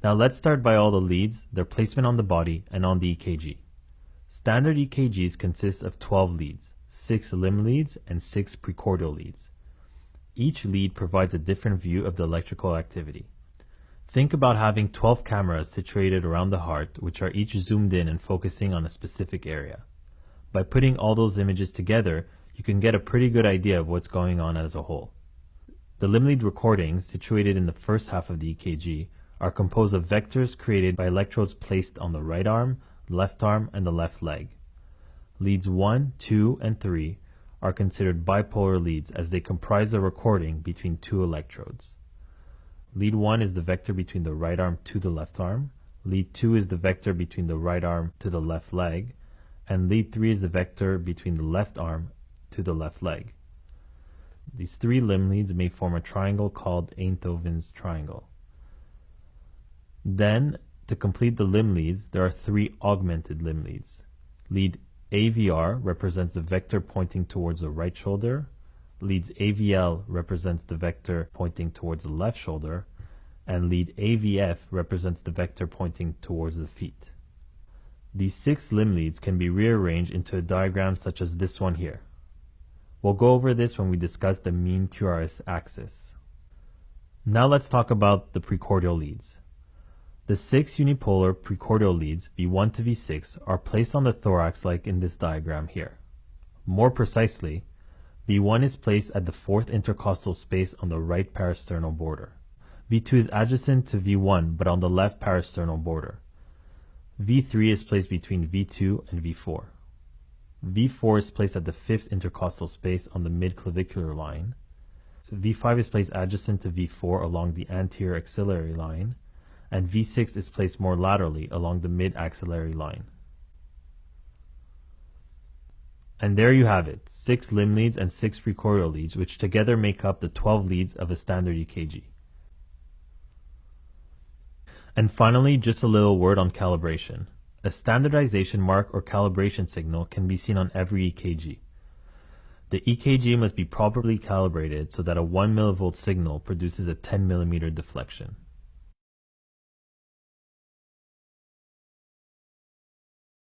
Now let's start by all the leads, their placement on the body, and on the EKG. Standard EKGs consist of 12 leads, 6 limb leads, and 6 precordial leads. Each lead provides a different view of the electrical activity. Think about having 12 cameras situated around the heart, which are each zoomed in and focusing on a specific area. By putting all those images together, you can get a pretty good idea of what's going on as a whole. The limb lead recordings, situated in the first half of the EKG, are composed of vectors created by electrodes placed on the right arm, left arm, and the left leg. Leads 1, 2, and 3 are considered bipolar leads as they comprise a recording between two electrodes. Lead 1 is the vector between the right arm to the left arm, lead 2 is the vector between the right arm to the left leg, and lead 3 is the vector between the left arm to the left leg. These 3 limb leads may form a triangle called Einthoven's triangle. Then, to complete the limb leads, there are 3 augmented limb leads. Lead AVR represents the vector pointing towards the right shoulder, leads AVL represents the vector pointing towards the left shoulder, and lead AVF represents the vector pointing towards the feet. These 6 limb leads can be rearranged into a diagram such as this one here. We'll go over this when we discuss the mean QRS axis. Now let's talk about the precordial leads. The 6 unipolar precordial leads, V1 to V6, are placed on the thorax like in this diagram here. More precisely, V1 is placed at the 4th intercostal space on the right parasternal border. V2 is adjacent to V1 but on the left parasternal border. V3 is placed between V2 and V4. V4 is placed at the 5th intercostal space on the mid-clavicular line. V5 is placed adjacent to V4 along the anterior axillary line, and V6 is placed more laterally along the mid-axillary line. And there you have it, 6 limb leads and 6 precordial leads, which together make up the 12 leads of a standard EKG. And finally, just a little word on calibration. A standardization mark or calibration signal can be seen on every EKG. The EKG must be properly calibrated so that a 1 mV signal produces a 10 mm deflection.